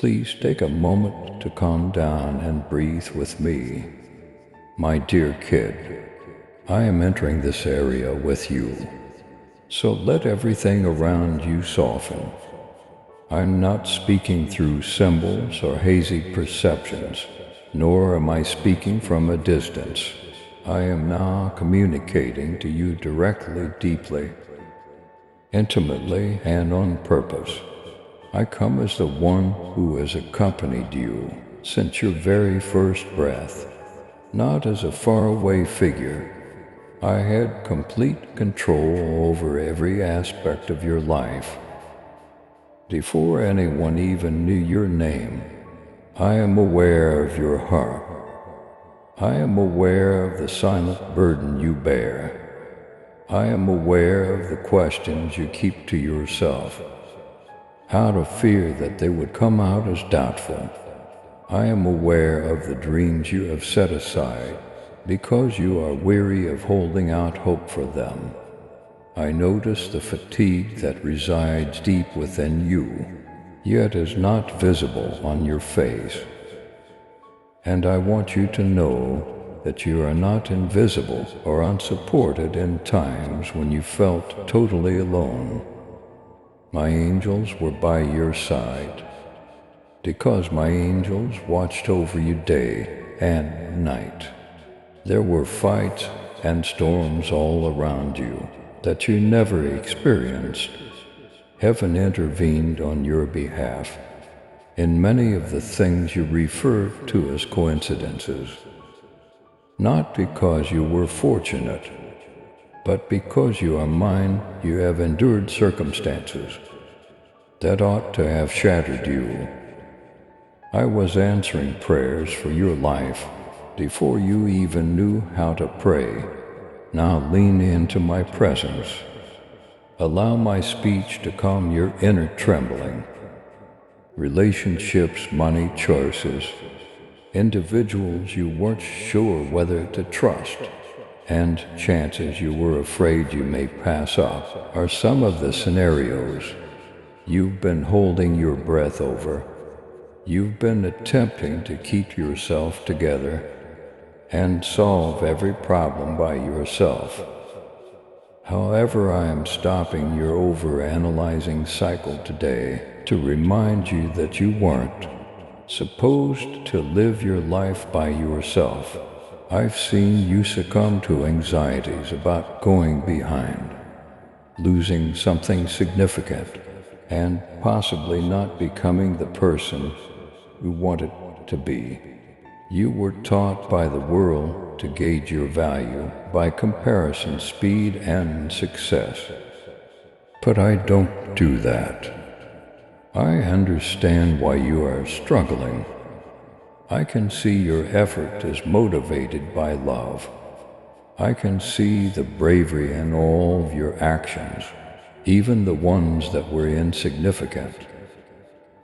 Please take a moment to calm down and breathe with me. My dear kid, I am entering this area with you, so let everything around you soften. I'm not speaking through symbols or hazy perceptions, nor am I speaking from a distance. I am now communicating to you directly, deeply, intimately, and on purpose. I come as the one who has accompanied you since your very first breath, not as a faraway figure. I had complete control over every aspect of your life. Before anyone even knew your name, I am aware of your heart. I am aware of the silent burden you bear. I am aware of the questions you keep to yourself, out of fear that they would come out as doubtful. I am aware of the dreams you have set aside because you are weary of holding out hope for them. I notice the fatigue that resides deep within you, yet is not visible on your face. And I want you to know that you are not invisible or unsupported in times when you felt totally alone. My angels were by your side, because my angels watched over you day and night. There were fights and storms all around you that you never experienced. Heaven intervened on your behalf in many of the things you refer to as coincidences, not because you were fortunate, but because you are mine. You have endured circumstances that ought to have shattered you. I was answering prayers for your life before you even knew how to pray. Now lean into my presence. Allow my speech to calm your inner trembling. Relationships, money, choices, individuals you weren't sure whether to trust, and chances you were afraid you may pass up are some of the scenarios you've been holding your breath over. You've been attempting to keep yourself together and solve every problem by yourself. However, I am stopping your overanalyzing cycle today to remind you that you weren't supposed to live your life by yourself. I've seen you succumb to anxieties about going behind, losing something significant, and possibly not becoming the person you wanted to be. You were taught by the world to gauge your value by comparison, speed, and success. But I don't do that. I understand why you are struggling. I can see your effort is motivated by love. I can see the bravery in all of your actions, even the ones that were insignificant.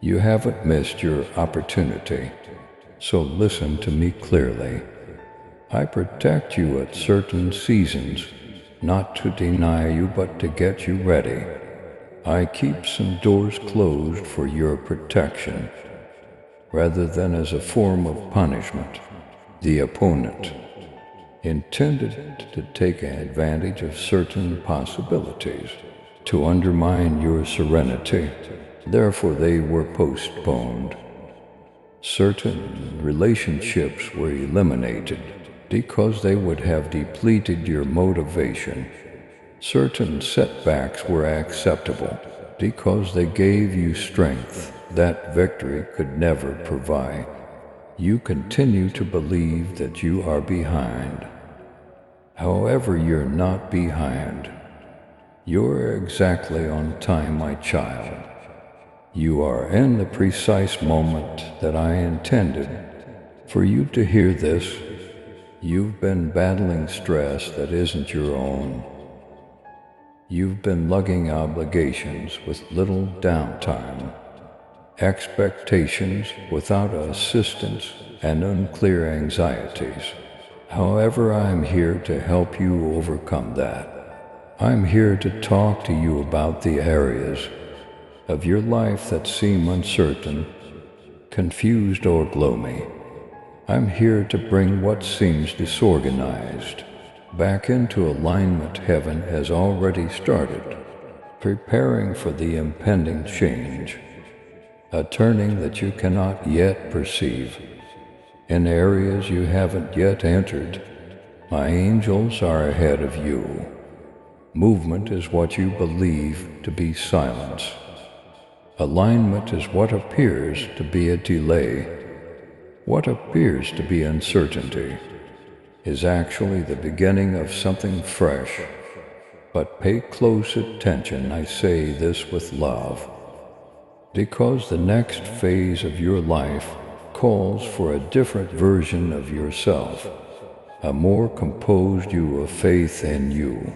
You haven't missed your opportunity, so listen to me clearly. I protect you at certain seasons, not to deny you but to get you ready. I keep some doors closed for your protection, rather than as a form of punishment. The opponent intended to take advantage of certain possibilities, to undermine your serenity. Therefore, they were postponed. Certain relationships were eliminated because they would have depleted your motivation. Certain setbacks were acceptable because they gave you strength that victory could never provide. You continue to believe that you are behind. However, you're not behind. You're exactly on time, my child. You are in the precise moment that I intended for you to hear this. You've been battling stress that isn't your own. You've been lugging obligations with little downtime, expectations without assistance, and unclear anxieties. However, I'm here to help you overcome that. I'm here to talk to you about the areas of your life that seem uncertain, confused or gloomy. I'm here to bring what seems disorganized back into alignment. Heaven has already started, preparing for the impending change, a turning that you cannot yet perceive. In areas you haven't yet entered, my angels are ahead of you. Movement is what you believe to be silence. Alignment is what appears to be a delay. What appears to be uncertainty is actually the beginning of something fresh. But pay close attention, I say this with love, because the next phase of your life calls for a different version of yourself, a more composed you, of faith in you,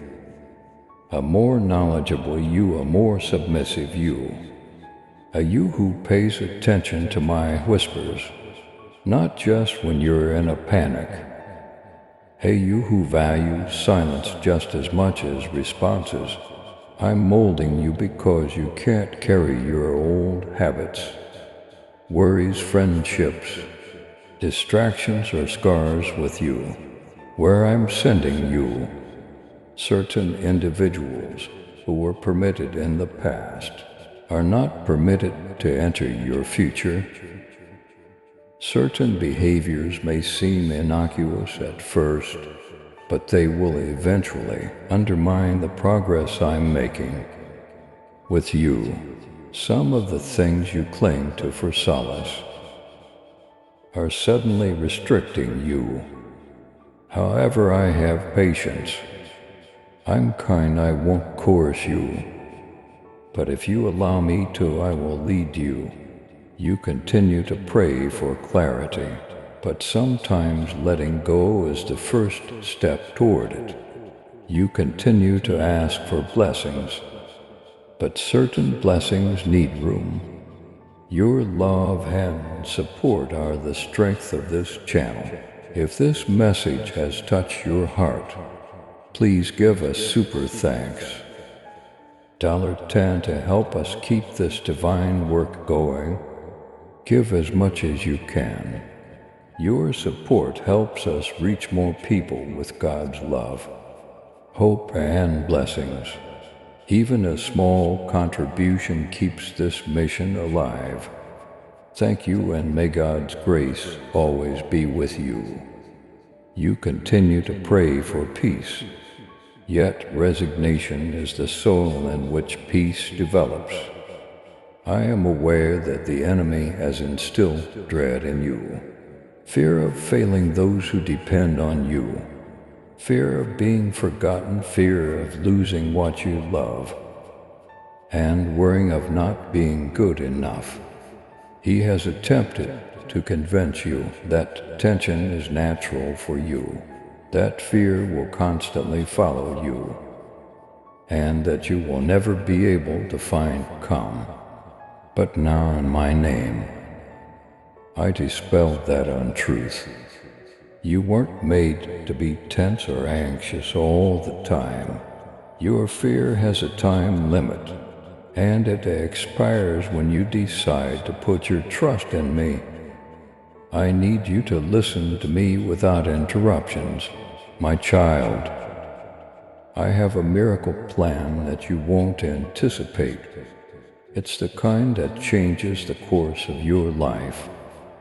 a more knowledgeable you, a more submissive you, a you who pays attention to my whispers, not just when you're in a panic. Hey, you who values silence just as much as responses, I'm molding you because you can't carry your old habits, worries, friendships, distractions, or scars with you. Where I'm sending you, certain individuals who were permitted in the past are not permitted to enter your future. Certain behaviors may seem innocuous at first, but they will eventually undermine the progress I'm making with you. Some of the things you cling to for solace are suddenly restricting you. However, I have patience. I'm kind, I won't coerce you. But if you allow me to, I will lead you. You continue to pray for clarity, but sometimes letting go is the first step toward it. You continue to ask for blessings, but certain blessings need room. Your love and support are the strength of this channel. If this message has touched your heart, please give us super thanks. $10 to help us keep this divine work going. Give as much as you can. Your support helps us reach more people with God's love, hope, and blessings. Even a small contribution keeps this mission alive. Thank you, and may God's grace always be with you. You continue to pray for peace, yet resignation is the soil in which peace develops. I am aware that the enemy has instilled dread in you, fear of failing those who depend on you, fear of being forgotten, fear of losing what you love, and worrying of not being good enough. He has attempted to convince you that tension is natural for you, that fear will constantly follow you, and that you will never be able to find calm. But now, in my name, I dispel that untruth. You weren't made to be tense or anxious all the time. Your fear has a time limit, and it expires when you decide to put your trust in me. I need you to listen to me without interruptions, my child. I have a miracle plan that you won't anticipate. It's the kind that changes the course of your life,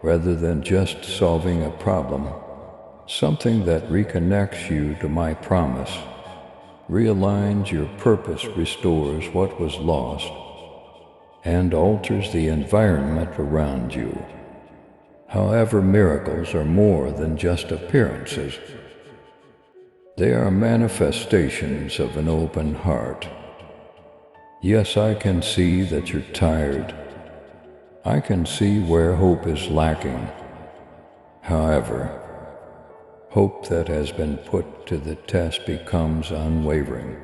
rather than just solving a problem. Something that reconnects you to my promise, realigns your purpose, restores what was lost, and alters the environment around you. However, miracles are more than just appearances. They are manifestations of an open heart. Yes, I can see that you're tired. I can see where hope is lacking. However, hope that has been put to the test becomes unwavering.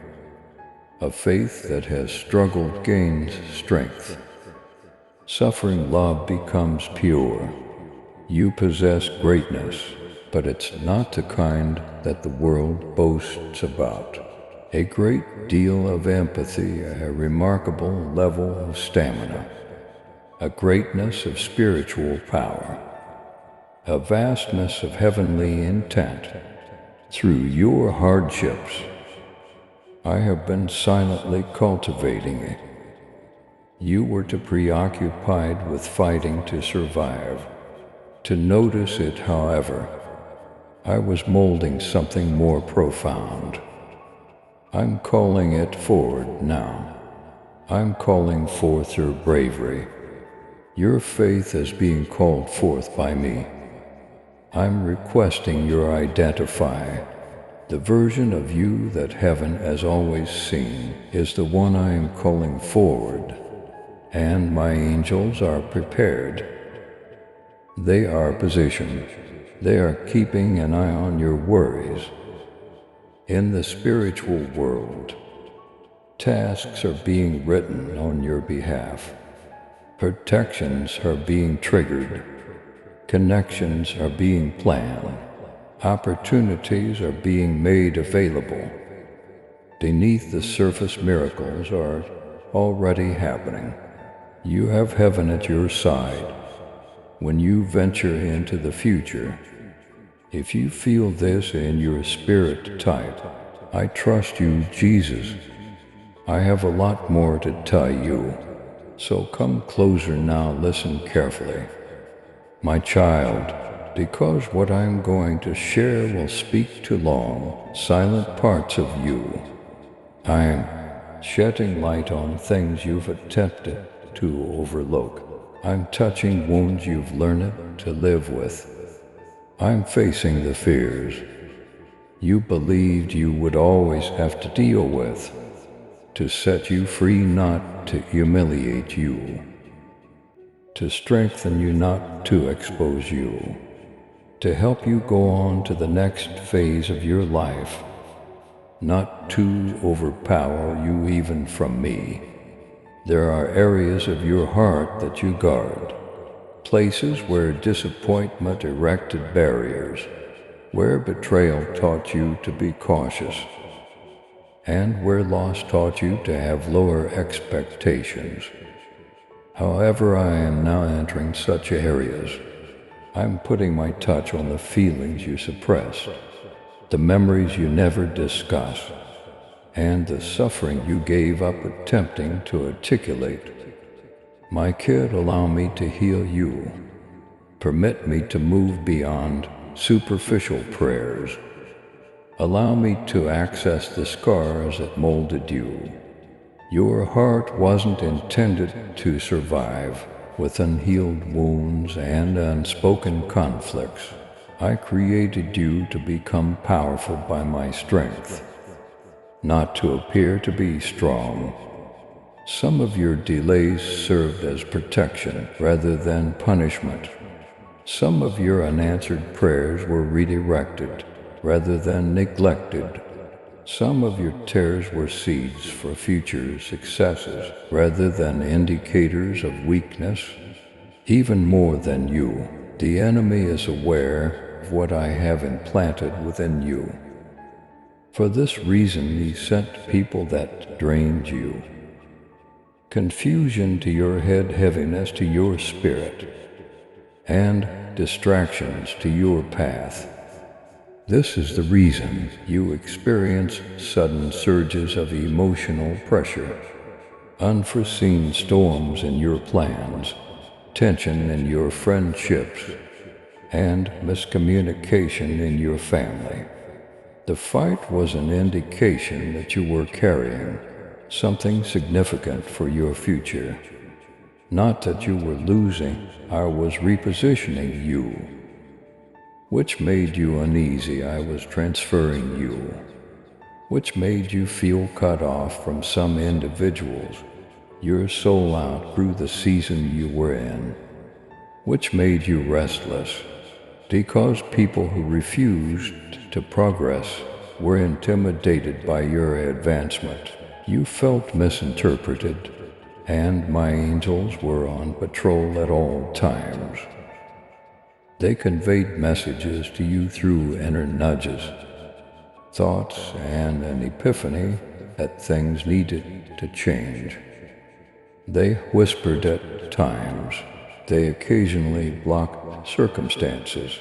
A faith that has struggled gains strength. Suffering love becomes pure. You possess greatness, but it's not the kind that the world boasts about. A great deal of empathy, a remarkable level of stamina. a greatness of spiritual power, a vastness of heavenly intent. Through your hardships, I have been silently cultivating it. You were too preoccupied with fighting to survive, to notice it, however. I was molding something more profound. I'm calling it forward now. I'm calling forth your bravery. Your faith is being called forth by me. I'm requesting you identify. The version of you that heaven has always seen is the one I am calling forward, and my angels are prepared. They are positioned. They are keeping an eye on your worries. In the spiritual world, tasks are being written on your behalf. Protections are being triggered. Connections are being planned. Opportunities are being made available. Beneath the surface, miracles are already happening. You have heaven at your side. When you venture into the future, if you feel this in your spirit type, I trust you, Jesus. I have a lot more to tell you, so come closer now, listen carefully. My child, because what I am going to share will speak to long, silent parts of you. I am shedding light on things you've attempted to overlook. I'm touching wounds you've learned to live with. I'm facing the fears you believed you would always have to deal with, to set you free, not to humiliate you, to strengthen you, not to expose you, to help you go on to the next phase of your life, not to overpower you even from me. There are areas of your heart that you guard, places where disappointment erected barriers, where betrayal taught you to be cautious, and where loss taught you to have lower expectations. However, I am now entering such areas. I'm putting my touch on the feelings you suppressed, the memories you never discussed, and the suffering you gave up attempting to articulate. My kid, allow me to heal you. Permit me to move beyond superficial prayers. Allow me to access the scars that molded you. Your heart wasn't intended to survive with unhealed wounds and unspoken conflicts. I created you to become powerful by my strength, not to appear to be strong. Some of your delays served as protection rather than punishment. Some of your unanswered prayers were redirected rather than neglected. Some of your tears were seeds for future successes rather than indicators of weakness. Even more than you, the enemy is aware of what I have implanted within you. For this reason, he sent people that drained you. Confusion to your head, heaviness to your spirit, and distractions to your path. This is the reason you experience sudden surges of emotional pressure, unforeseen storms in your plans, tension in your friendships, and miscommunication in your family. The fight was an indication that you were carrying something significant for your future. Not that you were losing, I was repositioning you. Which made you uneasy, I was transferring you. Which made you feel cut off from some individuals. Your soul outgrew the season you were in. Which made you restless, because people who refused to progress were intimidated by your advancement. You felt misinterpreted, and my angels were on patrol at all times. They conveyed messages to you through inner nudges, thoughts, and an epiphany that things needed to change. They whispered at times. They occasionally blocked circumstances.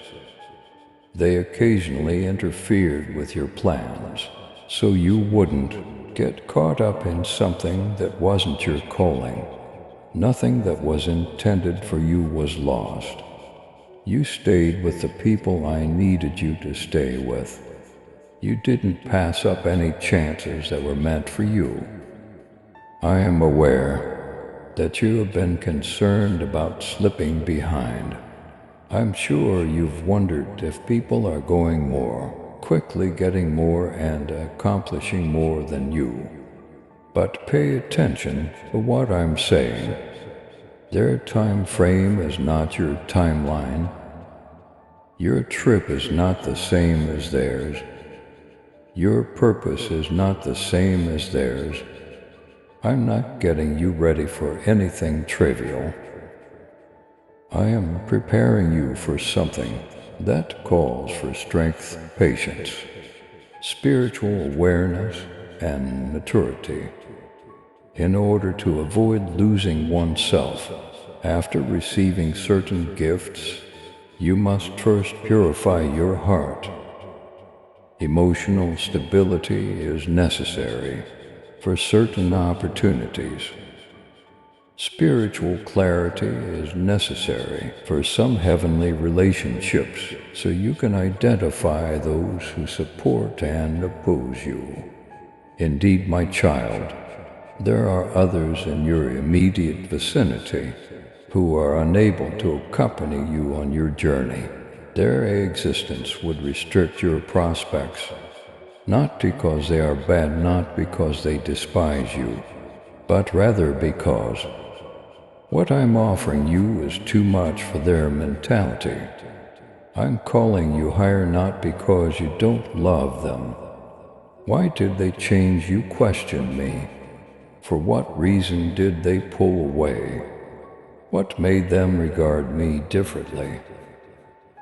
They occasionally interfered with your plans, so you wouldn't get caught up in something that wasn't your calling. Nothing that was intended for you was lost. You stayed with the people I needed you to stay with. You didn't pass up any chances that were meant for you. I am aware that you have been concerned about slipping behind. I'm sure you've wondered if people are going more, quickly getting more and accomplishing more than you. But pay attention to what I'm saying. Their time frame is not your timeline. Your trip is not the same as theirs. Your purpose is not the same as theirs. I'm not getting you ready for anything trivial. I am preparing you for something that calls for strength, patience, spiritual awareness, and maturity. In order to avoid losing oneself after receiving certain gifts, you must first purify your heart. Emotional stability is necessary for certain opportunities. Spiritual clarity is necessary for some heavenly relationships, so you can identify those who support and oppose you. Indeed, my child, there are others in your immediate vicinity who are unable to accompany you on your journey. Their existence would restrict your prospects, not because they are bad, not because they despise you, but rather because what I'm offering you is too much for their mentality. I'm calling you higher not because you don't love them. Why did they change, you question me? For what reason did they pull away? What made them regard me differently?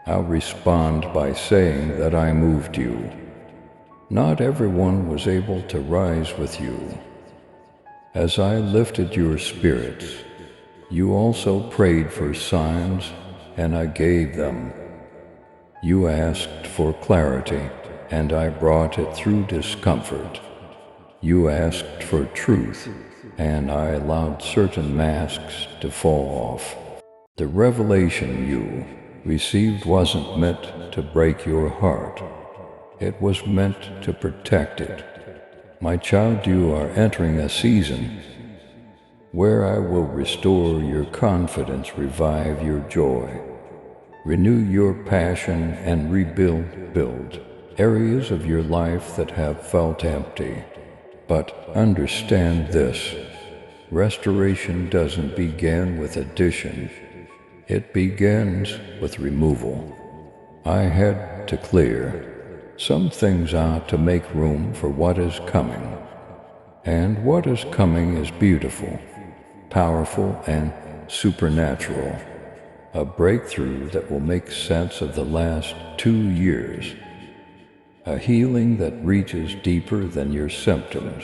I'll respond by saying that I moved you. Not everyone was able to rise with you. As I lifted your spirits, you also prayed for signs, and I gave them. You asked for clarity, and I brought it through discomfort. You asked for truth, and I allowed certain masks to fall off. The revelation you received wasn't meant to break your heart. It was meant to protect it. My child, you are entering a season where I will restore your confidence, revive your joy, renew your passion, and build areas of your life that have felt empty. But understand this, restoration doesn't begin with addition. It begins with removal. I had to clear some things out to make room for what is coming. And what is coming is beautiful, powerful, and supernatural. A breakthrough that will make sense of the last 2 years. A healing that reaches deeper than your symptoms.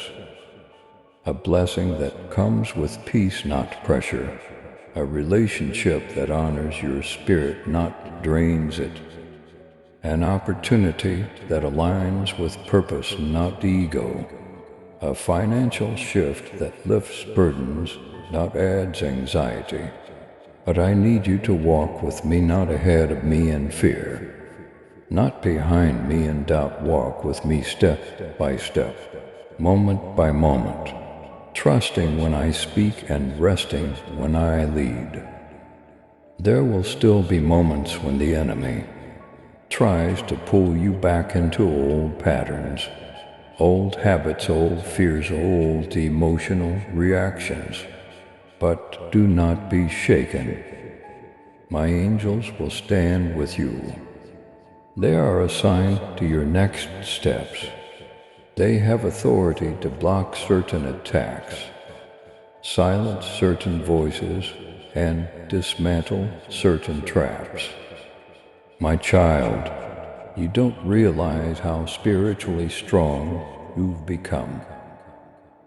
A blessing that comes with peace, not pressure. A relationship that honors your spirit, not drains it. An opportunity that aligns with purpose, not ego. A financial shift that lifts burdens, not adds anxiety. But I need you to walk with me, not ahead of me in fear. Not behind me in doubt. Walk with me step by step, moment by moment, trusting when I speak and resting when I lead. There will still be moments when the enemy tries to pull you back into old patterns, old habits, old fears, old emotional reactions. But do not be shaken. My angels will stand with you. They are assigned to your next steps. They have authority to block certain attacks, silence certain voices, and dismantle certain traps. My child, you don't realize how spiritually strong you've become.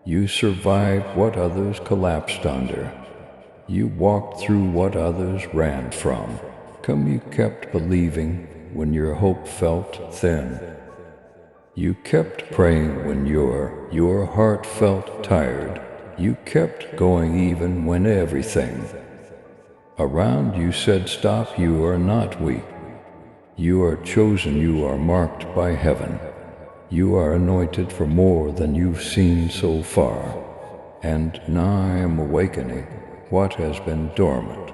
You survived what others collapsed under. You walked through what others ran from. Come, you kept believing when your hope felt thin. You kept praying when your heart felt tired. You kept going even when everything around you said stop. You are not weak. You are chosen. You are marked by heaven. You are anointed for more than you've seen so far. And now I am awakening what has been dormant.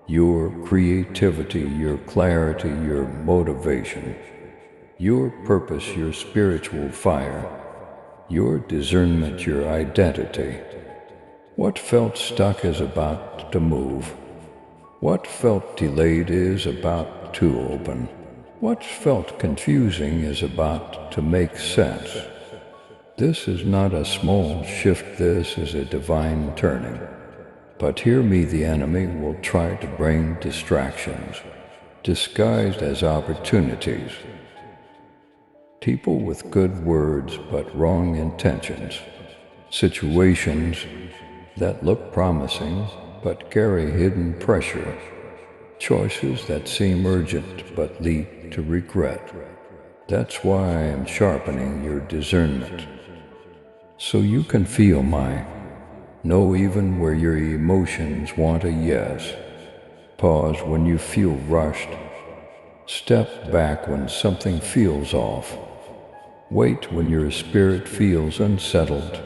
Your creativity, your clarity, your motivation, your purpose, your spiritual fire, your discernment, your identity. What felt stuck is about to move. What felt delayed is about to open. What felt confusing is about to make sense. This is not a small shift, this is a divine turning. But hear me, the enemy will try to bring distractions, disguised as opportunities. People with good words but wrong intentions. Situations that look promising but carry hidden pressure. Choices that seem urgent but lead to regret. That's why I am sharpening your discernment, so you can feel my no even where your emotions want a yes. Pause when you feel rushed. Step back when something feels off. Wait when your spirit feels unsettled.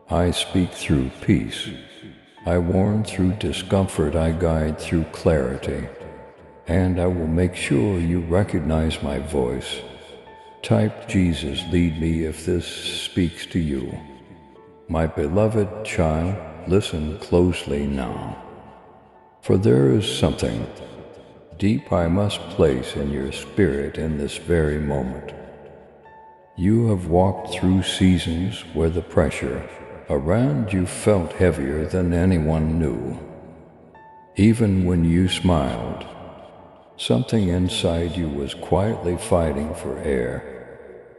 I speak through peace. I warn through discomfort. I guide through clarity. And I will make sure you recognize my voice. Type Jesus, lead me if this speaks to you. My beloved child, listen closely now. For there is something deep I must place in your spirit in this very moment. You have walked through seasons where the pressure around you felt heavier than anyone knew. Even when you smiled, something inside you was quietly fighting for air.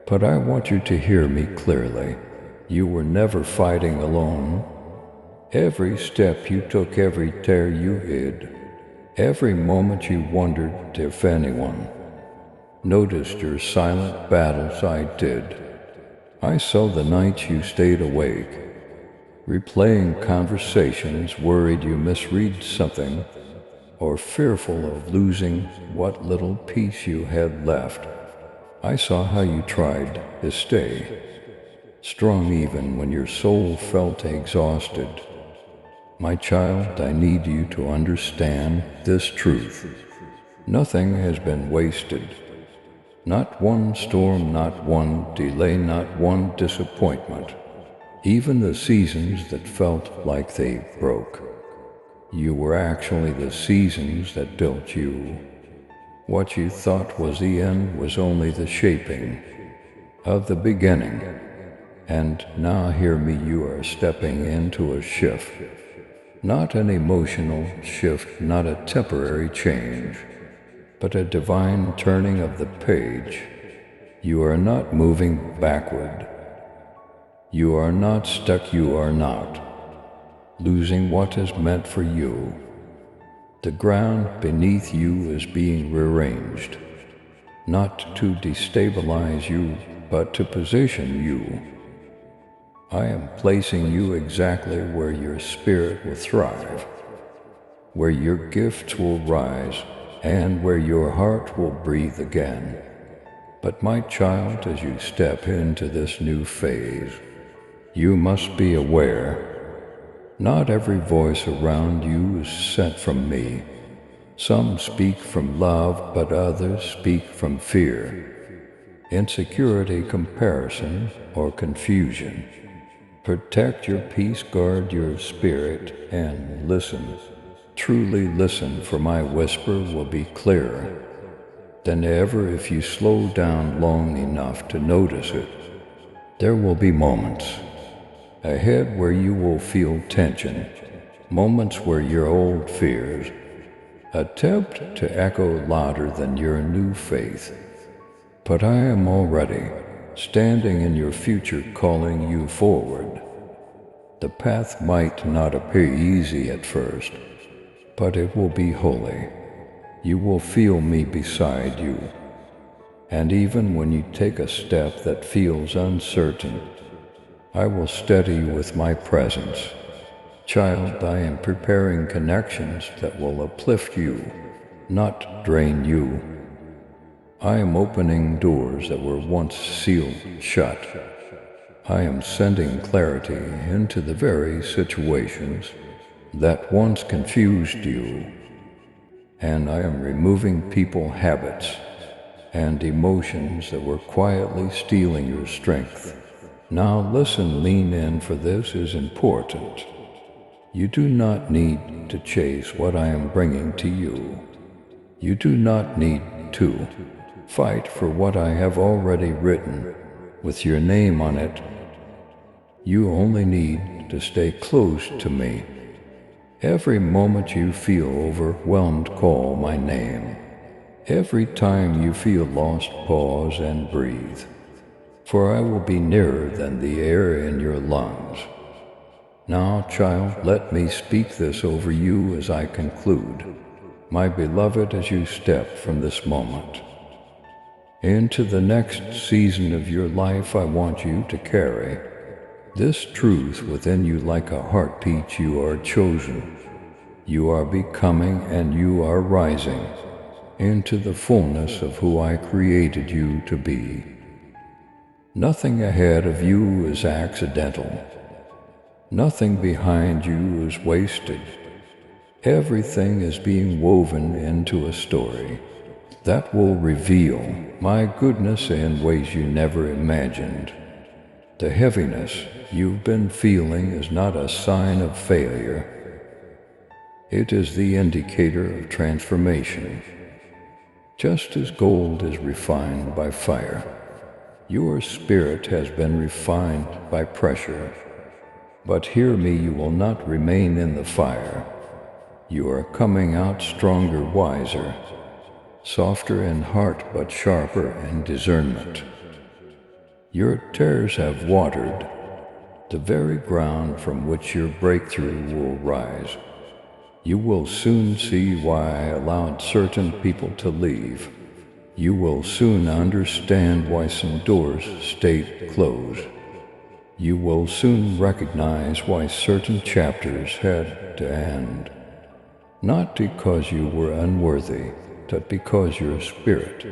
But I want you to hear me clearly. You were never fighting alone. Every step you took, every tear you hid, every moment you wondered if anyone noticed your silent battles, I did. I saw the nights you stayed awake, replaying conversations, worried you misread something, or fearful of losing what little peace you had left. I saw how you tried to stay strong even when your soul felt exhausted. My child, I need you to understand this truth. Nothing has been wasted. Not one storm, not one delay, not one disappointment. Even the seasons that felt like they broke. You were actually the seasons that built you. What you thought was the end was only the shaping of the beginning. And now hear me, you are stepping into a shift. Not an emotional shift, not a temporary change, but a divine turning of the page. You are not moving backward. You are not stuck, you are not losing what is meant for you. The ground beneath you is being rearranged, not to destabilize you, but to position you. I am placing you exactly where your spirit will thrive, where your gifts will rise, and where your heart will breathe again. But my child, as you step into this new phase, you must be aware. Not every voice around you is sent from me. Some speak from love, but others speak from fear, insecurity, comparison, or confusion. Protect your peace, guard your spirit, and listen. Truly listen, for my whisper will be clearer than ever if you slow down long enough to notice it. There will be moments ahead where you will feel tension, moments where your old fears attempt to echo louder than your new faith. But I am already standing in your future, calling you forward. The path might not appear easy at first, but it will be holy. You will feel me beside you. And even when you take a step that feels uncertain, I will steady you with my presence. Child, I am preparing connections that will uplift you, not drain you. I am opening doors that were once sealed shut. I am sending clarity into the very situations that once confused you. And I am removing people, habits, and emotions that were quietly stealing your strength. Now listen, lean in, for this is important. You do not need to chase what I am bringing to you. You do not need to fight for what I have already written with your name on it. You only need to stay close to me. Every moment you feel overwhelmed, call my name. Every time you feel lost, pause and breathe. For I will be nearer than the air in your lungs. Now, child, let me speak this over you as I conclude. My beloved, as you step from this moment into the next season of your life, I want you to carry this truth within you like a heartbeat. You are chosen. You are becoming, and you are rising into the fullness of who I created you to be. Nothing ahead of you is accidental. Nothing behind you is wasted. Everything is being woven into a story that will reveal my goodness in ways you never imagined. The heaviness you've been feeling is not a sign of failure. It is the indicator of transformation. Just as gold is refined by fire, your spirit has been refined by pressure. But hear me, you will not remain in the fire. You are coming out stronger, wiser, softer in heart, but sharper in discernment. Your tears have watered the very ground from which your breakthrough will rise. You will soon see why I allowed certain people to leave. You will soon understand why some doors stayed closed. You will soon recognize why certain chapters had to end. Not because you were unworthy, but because your spirit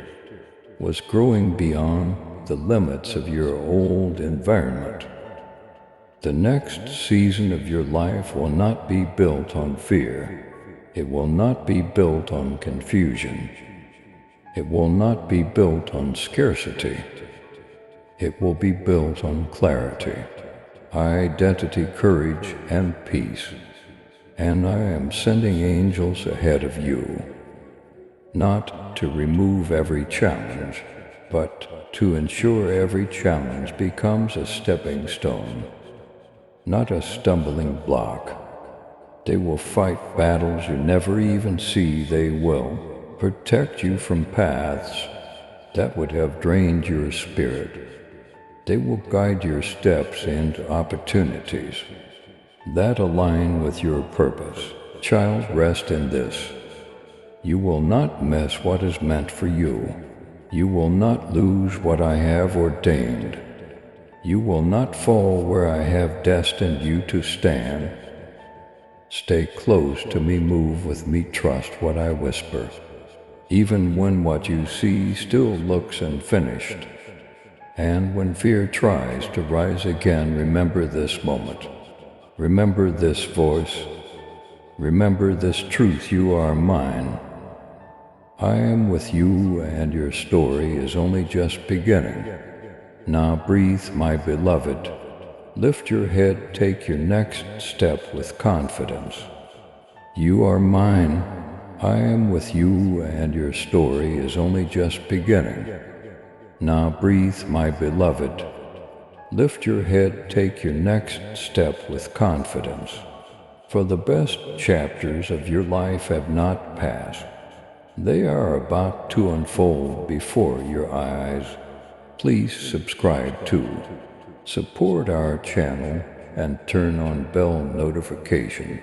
was growing beyond the limits of your old environment. The next season of your life will not be built on fear. It will not be built on confusion. It will not be built on scarcity. It will be built on clarity, identity, courage, and peace. And I am sending angels ahead of you, not to remove every challenge, but to ensure every challenge becomes a stepping stone, not a stumbling block. They will fight battles you never even see. They will protect you from paths that would have drained your spirit. They will guide your steps into opportunities that align with your purpose. Child, rest in this. You will not miss what is meant for you. You will not lose what I have ordained. You will not fall where I have destined you to stand. Stay close to me, move with me, trust what I whisper, even when what you see still looks unfinished. And when fear tries to rise again, remember this moment. Remember this voice. Remember this truth. You are mine. I am with you, and your story is only just beginning. Now breathe, my beloved. Lift your head, take your next step with confidence. You are mine. I am with you, and your story is only just beginning. Now breathe, my beloved. Lift your head, take your next step with confidence. For the best chapters of your life have not passed. They are about to unfold before your eyes. Please subscribe too. Support our channel and turn on bell notification